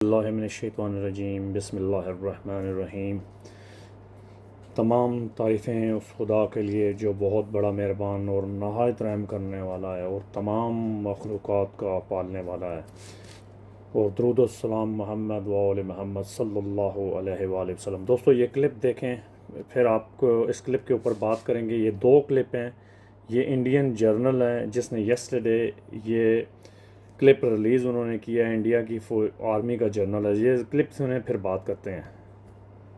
बिस्मिल्लाहिर्रहमानिर्रहीम बिस्मिल्लाहिर्रहमानिर्रहीम। तमाम तारीफ़ें उस खुदा के लिए जो बहुत बड़ा मेहरबान और नहायत रहम करने वाला है और तमाम मखलूक़ात का पालने वाला है। और दुरूद व सलाम मोहम्मद व आले मोहम्मद सल्लल्लाहु अलैहि वसल्लम। दोस्तों, ये क्लिप देखें, फिर आपको इस क्लिप के ऊपर बात करेंगे। ये दो क्लिप हैं। ये इंडियन जर्नल है जिसने यस्टरडे ये क्लिप रिलीज़ उन्होंने किया है। इंडिया की आर्मी का जर्नल है। ये क्लिप सुने, फिर बात करते हैं।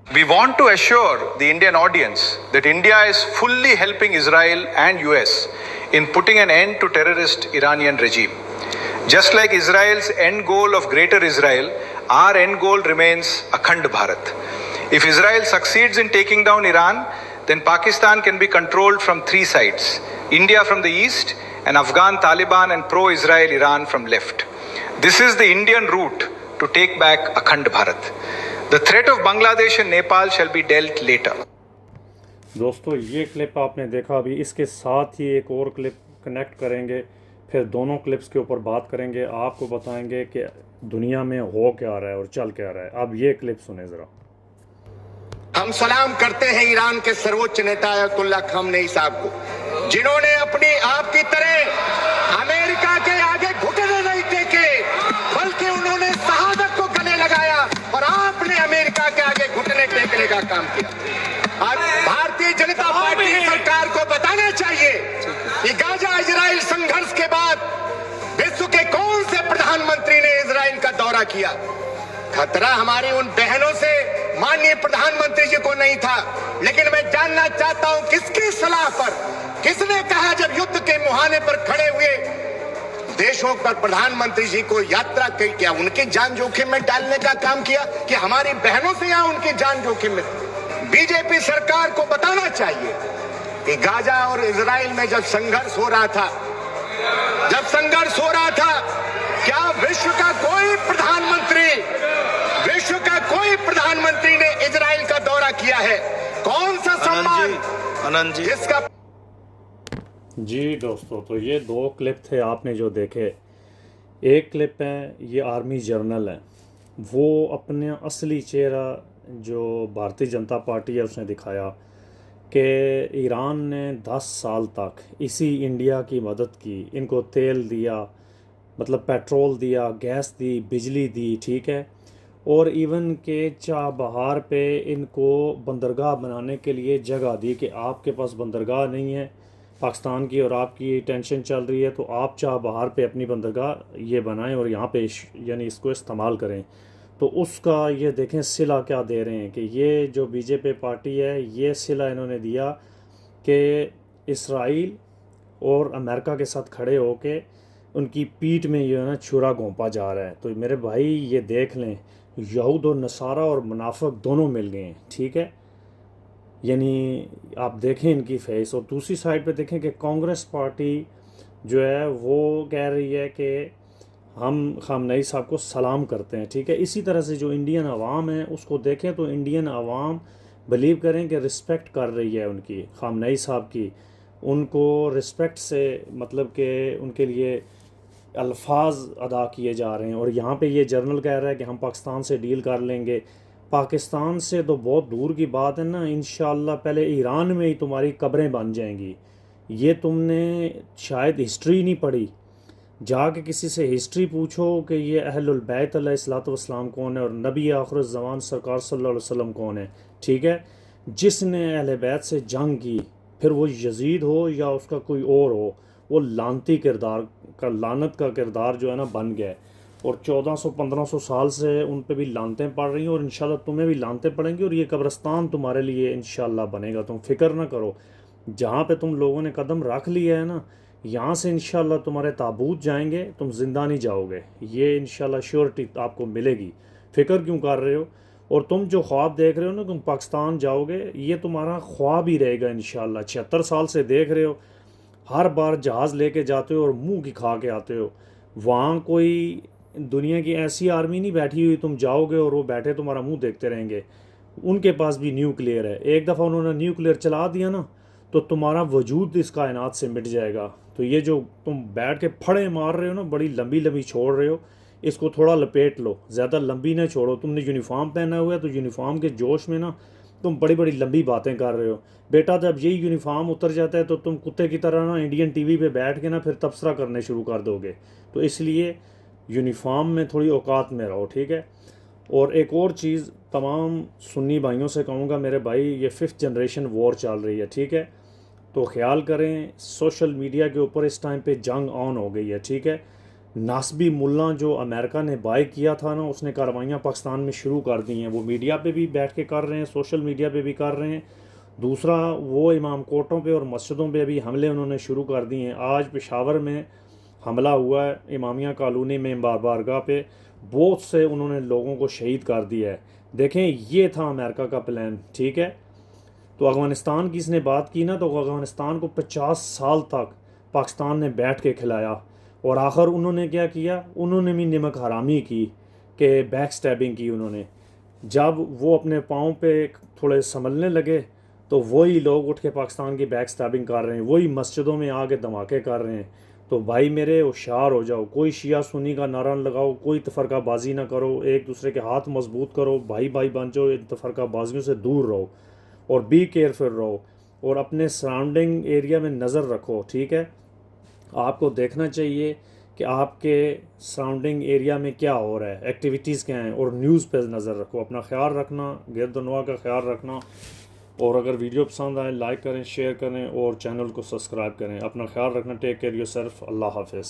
We want to assure the Indian audience that India is fully helping Israel and US in putting an end to terrorist Iranian regime. Just like Israel's end goal of Greater Israel, our end goal remains Akhand Bharat. If Israel succeeds in taking down Iran, then Pakistan can be controlled from three sides: India from the east, and Afghan Taliban and pro-Israel Iran from left. This is the Indian route to take back Akhand Bharat. The threat of Bangladesh and Nepal shall be dealt later. दोस्तों, ये clip आपने देखा। अभी इसके साथ ही एक और clip connect करेंगे, फिर दोनों क्लिप्स के ऊपर बात करेंगे। आपको बताएंगे कि दुनिया में हो क्या रहा है और चल क्या रहा है। अब ये क्लिप सुने ज़रा। हम सलाम करते हैं ईरान के सर्वोच्च नेता अयतुल्ला खamenei साहब को, जिन्होंने अपनी आपकी तरह अमेरिका के आगे घुटने नहीं टेके, बल्कि उन्होंने शहादत को गले लगाया और आपने अमेरिका के आगे घुटने टेकने का काम किया। आज भारतीय जनता पार्टी सरकार को बताना चाहिए कि गाजा इजराइल संघर्ष के बाद विश्व के कौन से प्रधानमंत्री ने इजराइल का दौरा किया। खतरा हमारी उन बहनों से माननीय प्रधानमंत्री जी को नहीं था, लेकिन मैं जानना चाहता हूं किसकी सलाह पर, किसने कहा जब युद्ध के मुहाने पर खड़े हुए देशों पर प्रधानमंत्री जी को यात्रा की, क्या उनकी जान जोखिम में डालने का काम किया कि हमारी बहनों से या उनकी जान जोखिम में। बीजेपी सरकार को बताना चाहिए कि गाजा और इजराइल में जब संघर्ष हो रहा था, क्या विश्व का कोई प्रधानमंत्री ने इजराइल का दौरा किया है? कौन सा सम्मान जिसका। जी दोस्तों, तो ये दो क्लिप थे आपने जो देखे। एक क्लिप है, ये आर्मी जर्नल है, वो अपने असली चेहरा जो भारतीय जनता पार्टी है उसने दिखाया कि ईरान ने 10 साल तक इसी इंडिया की मदद की। इनको तेल दिया, मतलब पेट्रोल दिया, गैस दी, बिजली दी, ठीक है। और इवन के चाबहार पे इनको बंदरगाह बनाने के लिए जगह दी कि आपके पास बंदरगाह नहीं है पाकिस्तान की और आपकी टेंशन चल रही है, तो आप चाबहार पे अपनी बंदरगाह ये बनाएं और यहाँ पे यानी इसको इस्तेमाल करें। तो उसका ये देखें सिला क्या दे रहे हैं कि ये जो बीजेपी पार्टी है, ये सिला इन्होंने दिया कि इसराइल और अमेरिका के साथ खड़े होके उनकी पीठ में ये ना छुरा घोंपा जा रहा है। तो मेरे भाई ये देख लें, यहूद और नसारा और मुनाफिक दोनों मिल गए हैं, ठीक है। यानी आप देखें इनकी फेस। और दूसरी साइड पे देखें कि कांग्रेस पार्टी जो है वो कह रही है कि हम खamenei साहब को सलाम करते हैं, ठीक है। इसी तरह से जो इंडियन आवाम है उसको देखें तो इंडियन आवाम बिलीव करें कि रिस्पेक्ट कर रही है उनकी, खamenei साहब की। उनको रिस्पेक्ट से मतलब कि उनके लिए अल्फाज अदा किए जा रहे हैं। और यहाँ पे ये जर्नल कह रहा है कि हम पाकिस्तान से डील कर लेंगे। पाकिस्तान से तो बहुत दूर की बात है ना, इंशाल्लाह पहले ईरान में ही तुम्हारी कब्रें बन जाएंगी। ये तुमने शायद हिस्ट्री नहीं पढ़ी। जाके किसी से हिस्ट्री पूछो कि ये अहलुल बैत अलैहिस्सलातु वस्सलाम कौन है और नबी आखिर ज़मान सरकार सल्लल्लाहु अलैहि वसल्लम कौन है, ठीक है। जिसने अहले बैत से जंग की, फिर वो यजीद हो या उसका कोई और हो, वो लानती किरदार का, लानत का किरदार जो है ना बन गया है। और 1400-1500 साल से उन पे भी लानतें पड़ रही हैं और इंशाल्लाह तुम्हें भी लानतें पड़ेंगी और ये कब्रस्तान तुम्हारे लिए इंशाल्लाह बनेगा। तुम फिक्र ना करो, जहाँ पे तुम लोगों ने कदम रख लिया है ना, यहाँ से इंशाल्लाह तुम्हारे ताबूत जाएंगे, तुम ज़िंदा नहीं जाओगे। ये इंशाल्लाह श्योरिटी आपको मिलेगी। फ़िक्र क्यों कर रहे हो? और तुम जो ख्वाब देख रहे हो ना तुम पाकिस्तान जाओगे, ये तुम्हारा ख्वाब ही रहेगा इंशाल्लाह। 76 साल से देख रहे हो, हर बार जहाज़ लेके जाते हो और मुंह की खा के आते हो। वहाँ कोई दुनिया की ऐसी आर्मी नहीं बैठी हुई, तुम जाओगे और वो बैठे तुम्हारा मुंह देखते रहेंगे। उनके पास भी न्यूक्लियर है। एक दफ़ा उन्होंने न्यूक्लियर चला दिया ना तो तुम्हारा वजूद इस कायनात से मिट जाएगा। तो ये जो तुम बैठ के फड़े मार रहे हो ना, बड़ी लंबी लंबी छोड़ रहे हो, इसको थोड़ा लपेट लो, ज़्यादा लंबी ना छोड़ो। तुमने यूनिफॉर्म पहना हुआ है तो यूनिफॉर्म के जोश में ना तुम बड़ी बड़ी लंबी बातें कर रहे हो। बेटा जब यही यूनिफॉर्म उतर जाता है तो तुम कुत्ते की तरह ना इंडियन टीवी पे बैठ के ना फिर तबसरा करने शुरू कर दोगे। तो इसलिए यूनिफॉर्म में थोड़ी औकात में रहो, ठीक है। और एक और चीज़ तमाम सुन्नी भाइयों से कहूँगा, मेरे भाई ये 5th जनरेशन वॉर चल रही है, ठीक है। तो ख्याल करें, सोशल मीडिया के ऊपर इस टाइम पे जंग ऑन हो गई है, ठीक है। नासबी मुल्ला जो अमेरिका ने बाय किया था ना, उसने कार्रवाइयाँ पाकिस्तान में शुरू कर दी हैं। वो मीडिया पे भी बैठ के कर रहे हैं, सोशल मीडिया पे भी कर रहे हैं। दूसरा, वो इमाम कोर्टों पे और मस्जिदों पे भी हमले उन्होंने शुरू कर दिए हैं। आज पेशावर में हमला हुआ है, इमामिया कॉलोनी में बारगाह पे बहुत से उन्होंने लोगों को शहीद कर दिया है। देखें, ये था अमेरिका का प्लान, ठीक है। तो अफ़गानिस्तान की इसने बात की ना, तो अफ़गानिस्तान को 50 साल तक पाकिस्तान ने बैठ के खिलाया, और आखिर उन्होंने क्या किया, उन्होंने भी निमक हरामी की कि बैक स्टैबिंग की उन्होंने। जब वो अपने पाँव पे थोड़े संभलने लगे तो वही लोग उठ के पाकिस्तान की बैक स्टैबिंग कर रहे हैं, वही मस्जिदों में आके धमाके कर रहे हैं। तो भाई मेरे होशियार हो जाओ, कोई शिया सुन्नी का नारा लगाओ, कोई तफरकाबाजी ना करो, एक दूसरे के हाथ मजबूत करो, भाई भाई बन जाओ, इन तफरकाबाजियों से दूर रहो और बी केयरफुल रहो, और अपने सराउंडिंग एरिया में नज़र रखो, ठीक है। आपको देखना चाहिए कि आपके सराउंडिंग एरिया में क्या हो रहा है, एक्टिविटीज़ क्या हैं, और न्यूज़ पे नज़र रखो। अपना ख्याल रखना, गिरदनवा का ख्याल रखना, और अगर वीडियो पसंद आए लाइक करें, शेयर करें और चैनल को सब्सक्राइब करें। अपना ख्याल रखना। Take care yourself. अल्लाह हाफ़िज़।